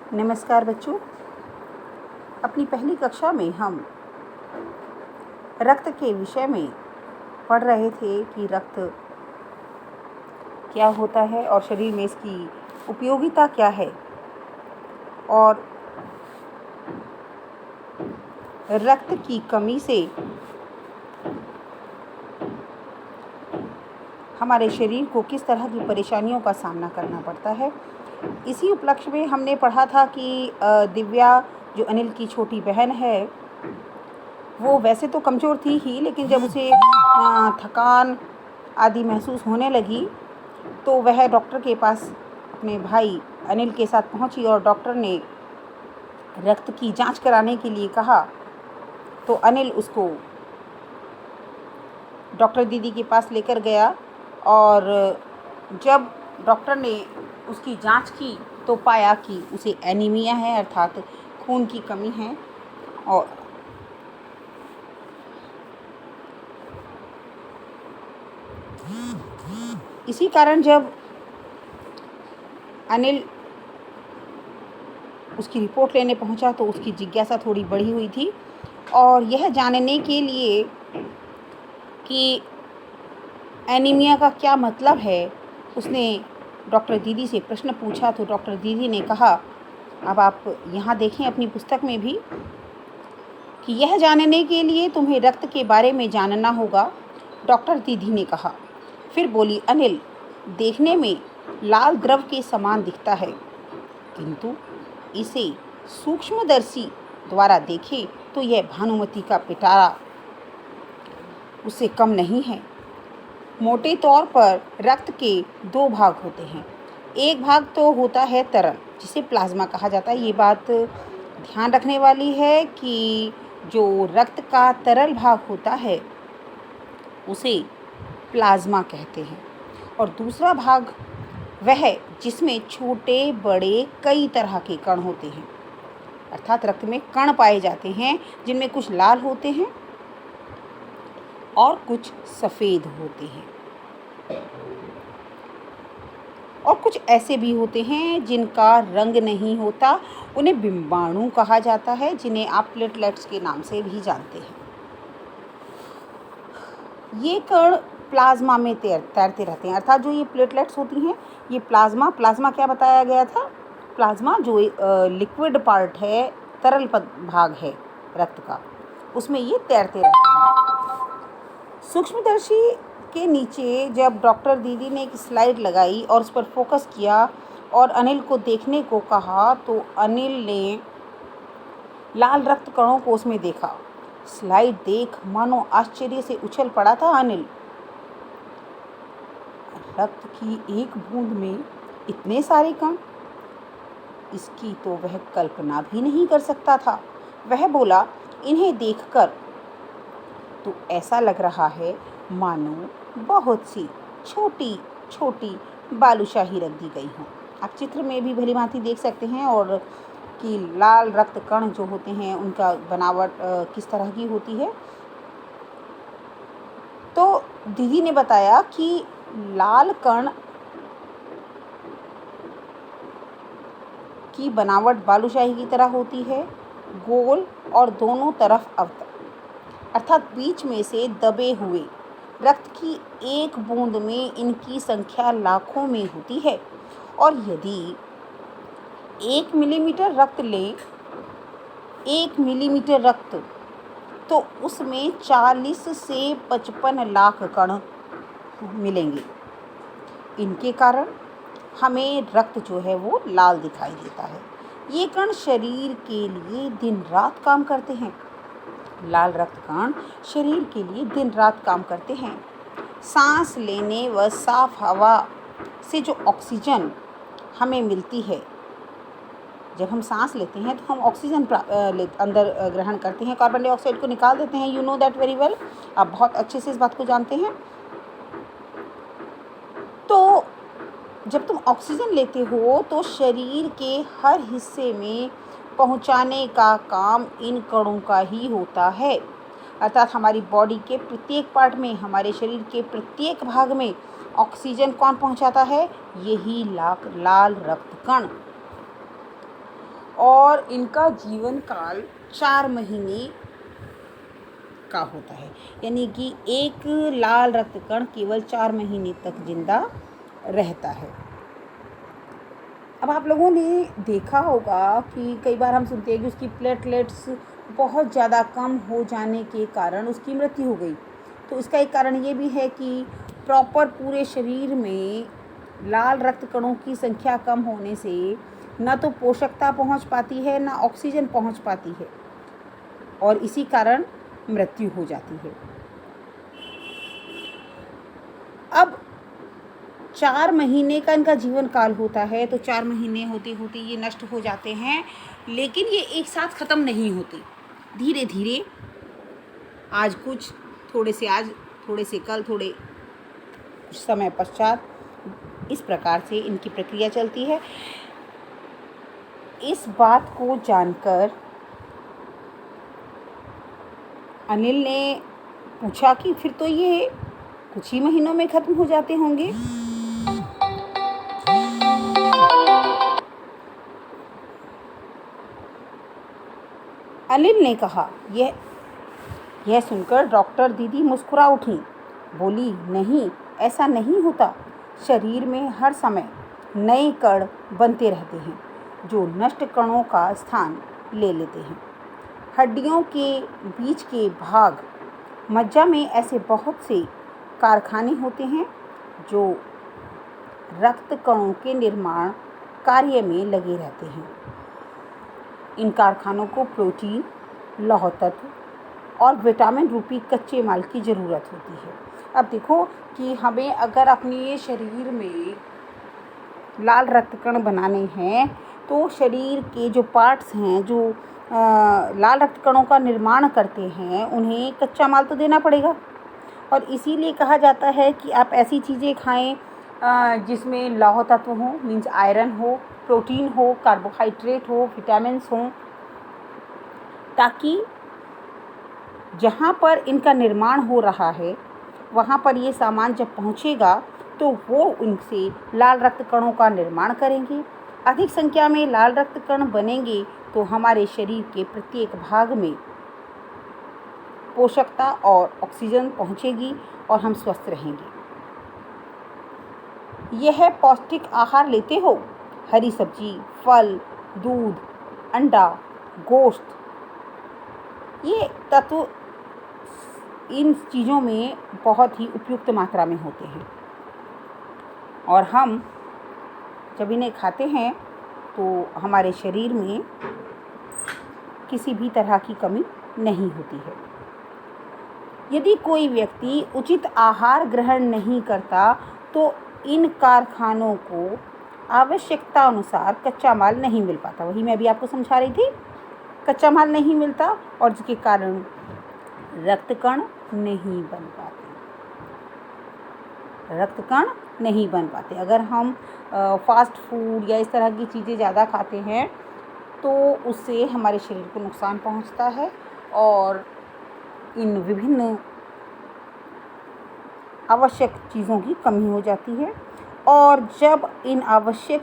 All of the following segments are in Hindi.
नमस्कार बच्चों। अपनी पहली कक्षा में हम रक्त के विषय में पढ़ रहे थे कि रक्त क्या होता है और शरीर में इसकी उपयोगिता क्या है, और रक्त की कमी से हमारे शरीर को किस तरह की परेशानियों का सामना करना पड़ता है। इसी उपलक्ष्य में हमने पढ़ा था कि दिव्या जो अनिल की छोटी बहन है, वो वैसे तो कमज़ोर थी ही, लेकिन जब उसे थकान आदि महसूस होने लगी तो वह डॉक्टर के पास अपने भाई अनिल के साथ पहुंची और डॉक्टर ने रक्त की जांच कराने के लिए कहा। तो अनिल उसको डॉक्टर दीदी के पास लेकर गया और जब डॉक्टर ने उसकी जांच की तो पाया कि उसे एनीमिया है, अर्थात खून की कमी है। और इसी कारण जब अनिल उसकी रिपोर्ट लेने पहुंचा तो उसकी जिज्ञासा थोड़ी बढ़ी हुई थी, और यह जानने के लिए कि एनीमिया का क्या मतलब है उसने डॉक्टर दीदी से प्रश्न पूछा। तो डॉक्टर दीदी ने कहा, अब आप यहाँ देखें अपनी पुस्तक में भी, कि यह जानने के लिए तुम्हें रक्त के बारे में जानना होगा। डॉक्टर दीदी ने कहा। फिर बोली, अनिल, देखने में लाल द्रव के समान दिखता है, किंतु इसे सूक्ष्मदर्शी द्वारा देखें तो यह भानुमति का पिटारा उससे कम नहीं है। मोटे तौर पर रक्त के दो भाग होते हैं। एक भाग तो होता है तरल, जिसे प्लाज्मा कहा जाता है। ये बात ध्यान रखने वाली है कि जो रक्त का तरल भाग होता है उसे प्लाज्मा कहते हैं, और दूसरा भाग वह जिसमें छोटे बड़े कई तरह के कण होते हैं। अर्थात रक्त में कण पाए जाते हैं, जिनमें कुछ लाल होते हैं और कुछ सफ़ेद होते हैं, और कुछ ऐसे भी होते हैं जिनका रंग नहीं होता। उन्हें बिंबाणु कहा जाता है, जिन्हें आप प्लेटलेट्स के नाम से भी जानते हैं। ये कण प्लाज्मा में तैरते रहते हैं। अर्थात जो ये प्लेटलेट्स होती हैं, ये प्लाज्मा क्या बताया गया था? प्लाज्मा जो लिक्विड पार्ट है, तरल भाग है रक्त का, उसमें ये तैरते रहते हैं। सूक्ष्मदर्शी के नीचे जब डॉक्टर दीदी ने एक स्लाइड लगाई और उस पर फोकस किया और अनिल को देखने को कहा, तो अनिल ने लाल रक्त कणों को उसमें देखा। स्लाइड देख मानो आश्चर्य से उछल पड़ा था अनिल। रक्त की एक बूंद में इतने सारे कण, इसकी तो वह कल्पना भी नहीं कर सकता था। वह बोला, इन्हें देखकर तो ऐसा लग रहा है मानो बहुत सी छोटी छोटी बालूशाही रख दी गई हों। आप चित्र में भी भली भांति देख सकते हैं, और कि लाल रक्त कण जो होते हैं उनका बनावट किस तरह की होती है। तो दीदी ने बताया कि लाल कण की बनावट बालूशाही की तरह होती है, गोल और दोनों तरफ अवतल, अर्थात बीच में से दबे हुए। रक्त की एक बूंद में इनकी संख्या लाखों में होती है, और यदि 1 मिलीमीटर रक्त लें, 1 मिलीमीटर रक्त, तो उसमें 40 से 55 लाख कण मिलेंगे। इनके कारण हमें रक्त जो है वो लाल दिखाई देता है। ये कण शरीर के लिए दिन रात काम करते हैं। लाल रक्त कण शरीर के लिए दिन रात काम करते हैं। सांस लेने व साफ हवा से जो ऑक्सीजन हमें मिलती है, जब हम सांस लेते हैं तो हम ऑक्सीजन अंदर ग्रहण करते हैं, कार्बन डाइऑक्साइड को निकाल देते हैं। You know that very well. आप बहुत अच्छे से इस बात को जानते हैं। तो जब तुम ऑक्सीजन लेते हो तो शरीर के हर हिस्से में पहुंचाने का काम इन कणों का ही होता है। अर्थात हमारी बॉडी के प्रत्येक पार्ट में, हमारे शरीर के प्रत्येक भाग में ऑक्सीजन कौन पहुंचाता है? यही लाल रक्त कण। और इनका जीवन काल 4 महीने का होता है, यानी कि एक लाल रक्त कण केवल 4 महीने तक जिंदा रहता है। अब आप लोगों ने देखा होगा कि कई बार हम सुनते हैं कि उसकी प्लेटलेट्स बहुत ज़्यादा कम हो जाने के कारण उसकी मृत्यु हो गई। तो इसका एक कारण ये भी है कि प्रॉपर पूरे शरीर में लाल रक्त कणों की संख्या कम होने से न तो पोषकता पहुंच पाती है, न ऑक्सीजन पहुंच पाती है, और इसी कारण मृत्यु हो जाती है। अब 4 महीने का इनका जीवन काल होता है, तो 4 महीने होते होते ये नष्ट हो जाते हैं, लेकिन ये एक साथ ख़त्म नहीं होते। धीरे धीरे आज कुछ, थोड़े से आज, थोड़े से कल, थोड़े समय पश्चात, इस प्रकार से इनकी प्रक्रिया चलती है। इस बात को जानकर अनिल ने पूछा कि फिर तो ये कुछ ही महीनों में ख़त्म हो जाते होंगे। अनिल ने कहा। यह सुनकर डॉक्टर दीदी मुस्कुरा उठी, बोली, नहीं, ऐसा नहीं होता। शरीर में हर समय नए कण बनते रहते हैं जो नष्ट कणों का स्थान ले लेते हैं। हड्डियों के बीच के भाग, मज्जा में ऐसे बहुत से कारखाने होते हैं जो रक्त कणों के निर्माण कार्य में लगे रहते हैं। इन कारखानों को प्रोटीन, लौह तत्व और विटामिन रूपी कच्चे माल की ज़रूरत होती है। अब देखो कि हमें अगर अपने शरीर में लाल रक्त कण बनाने हैं, तो शरीर के जो पार्ट्स हैं, जो लाल रक्त कणों का निर्माण करते हैं, उन्हें कच्चा माल तो देना पड़ेगा। और इसीलिए कहा जाता है कि आप ऐसी चीज़ें खाएं जिसमें लौह तत्व हो, मीन्स आयरन हो, प्रोटीन हो, कार्बोहाइड्रेट हो, विटामिन्स हों, ताकि जहाँ पर इनका निर्माण हो रहा है वहाँ पर ये सामान जब पहुँचेगा तो वो उनसे लाल रक्त कणों का निर्माण करेंगे। अधिक संख्या में लाल रक्त कण बनेंगे तो हमारे शरीर के प्रत्येक भाग में पोषकता और ऑक्सीजन पहुँचेगी और हम स्वस्थ रहेंगे। यह पौष्टिक आहार लेते हो, हरी सब्जी, फल, दूध, अंडा, गोश्त, ये तत्व इन चीज़ों में बहुत ही उपयुक्त मात्रा में होते हैं, और हम जब इन्हें खाते हैं तो हमारे शरीर में किसी भी तरह की कमी नहीं होती है। यदि कोई व्यक्ति उचित आहार ग्रहण नहीं करता तो इन कारखानों को आवश्यकता अनुसार कच्चा माल नहीं मिल पाता। वही मैं अभी आपको समझा रही थी, कच्चा माल नहीं मिलता और जिसके कारण रक्त कण नहीं बन पाते। रक्त कण नहीं बन पाते। अगर हम फास्ट फूड या इस तरह की चीज़ें ज़्यादा खाते हैं तो उससे हमारे शरीर को नुकसान पहुंचता है और इन विभिन्न आवश्यक चीज़ों की कमी हो जाती है। और जब इन आवश्यक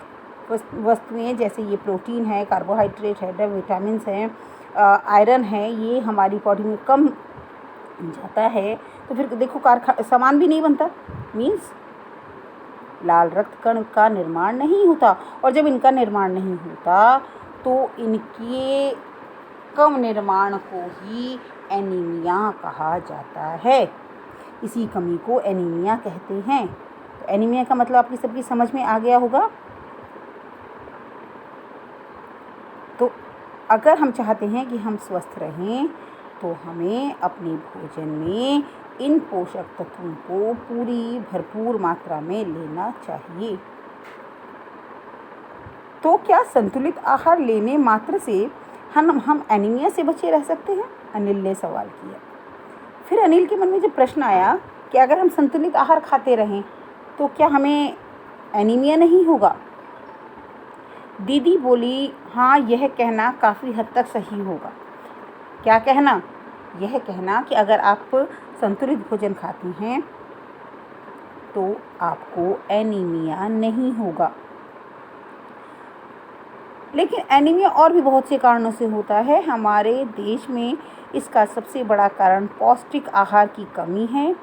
वस्तुएं जैसे ये प्रोटीन है, कार्बोहाइड्रेट है, विटामिन्स हैं, आयरन है, ये हमारी बॉडी में कम जाता है तो फिर देखो सामान भी नहीं बनता, मीन्स लाल रक्त कण का निर्माण नहीं होता। और जब इनका निर्माण नहीं होता तो इनके कम निर्माण को ही एनीमिया कहा जाता है। इसी कमी को एनीमिया कहते हैं। तो एनीमिया का मतलब आपकी सबकी समझ में आ गया होगा। तो अगर हम चाहते हैं कि हम स्वस्थ रहें तो हमें अपने भोजन में इन पोषक तत्वों को पूरी भरपूर मात्रा में लेना चाहिए। तो क्या संतुलित आहार लेने मात्र से हम एनीमिया से बचे रह सकते हैं? अनिल ने सवाल किया। फिर अनिल के मन में जब प्रश्न आया कि अगर हम संतुलित आहार खाते रहें तो क्या हमें एनीमिया नहीं होगा? दीदी बोली, हाँ, यह कहना काफ़ी हद तक सही होगा। क्या कहना? यह कहना कि अगर आप संतुलित भोजन खाती हैं तो आपको एनीमिया नहीं होगा। लेकिन एनीमिया और भी बहुत से कारणों से होता है। हमारे देश में इसका सबसे बड़ा कारण पौष्टिक आहार की कमी है।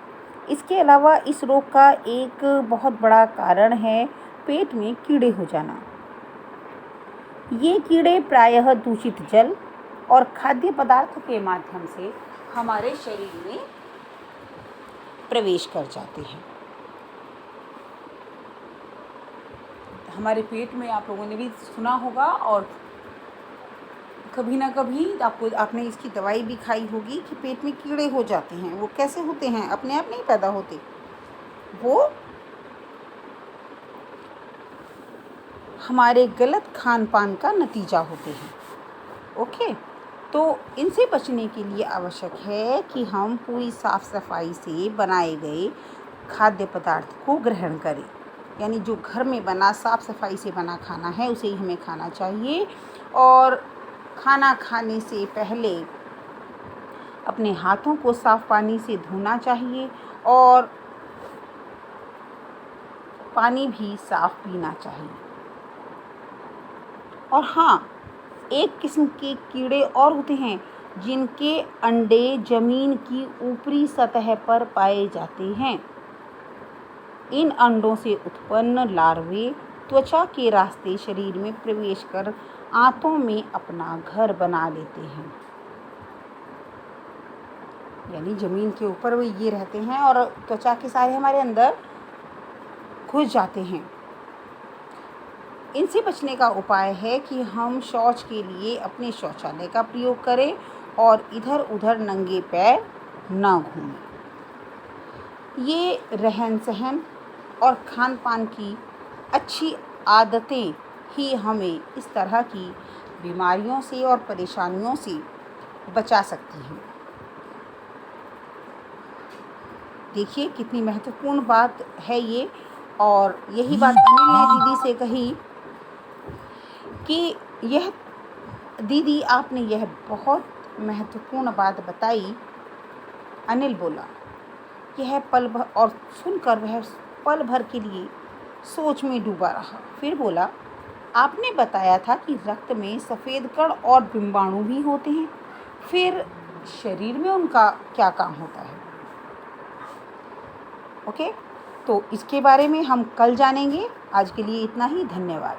इसके अलावा इस रोग का एक बहुत बड़ा कारण है पेट में कीड़े हो जाना। ये कीड़े प्रायः दूषित जल और खाद्य पदार्थ के माध्यम से हमारे शरीर में प्रवेश कर जाते हैं। हमारे पेट में, आप लोगों ने भी सुना होगा और कभी ना कभी आपने इसकी दवाई भी खाई होगी कि पेट में कीड़े हो जाते हैं। वो कैसे होते हैं? अपने आप नहीं पैदा होते, वो हमारे गलत खान पान का नतीजा होते हैं। ओके, तो इनसे बचने के लिए आवश्यक है कि हम पूरी साफ सफाई से बनाए गए खाद्य पदार्थ को ग्रहण करें। यानी जो घर में बना, साफ सफाई से बना खाना है, उसे ही हमें खाना चाहिए। और खाना खाने से पहले अपने हाथों को साफ पानी से धोना चाहिए और पानी भी साफ पीना चाहिए। और हाँ, एक किस्म के कीड़े और होते हैं जिनके अंडे जमीन की ऊपरी सतह पर पाए जाते हैं। इन अंडों से उत्पन्न लार्वे त्वचा के रास्ते शरीर में प्रवेश कर आंतों में अपना घर बना लेते हैं। यानी ज़मीन के ऊपर वो ये रहते हैं और त्वचा के सारे हमारे अंदर घुस जाते हैं। इनसे बचने का उपाय है कि हम शौच के लिए अपने शौचालय का प्रयोग करें और इधर उधर नंगे पैर ना घूमें। ये रहन सहन और खान पान की अच्छी आदतें ही हमें इस तरह की बीमारियों से और परेशानियों से बचा सकती हैं। देखिए कितनी महत्वपूर्ण बात है ये, और यही बात अनिल ने दीदी से कही कि यह दीदी आपने यह बहुत महत्वपूर्ण बात बताई। अनिल बोला, यह पल भर, और सुनकर वह पल भर के लिए सोच में डूबा रहा। फिर बोला, आपने बताया था कि रक्त में सफ़ेद कण और डिम्बाणु भी होते हैं, फिर शरीर में उनका क्या काम होता है? ओके, तो इसके बारे में हम कल जानेंगे। आज के लिए इतना ही, धन्यवाद।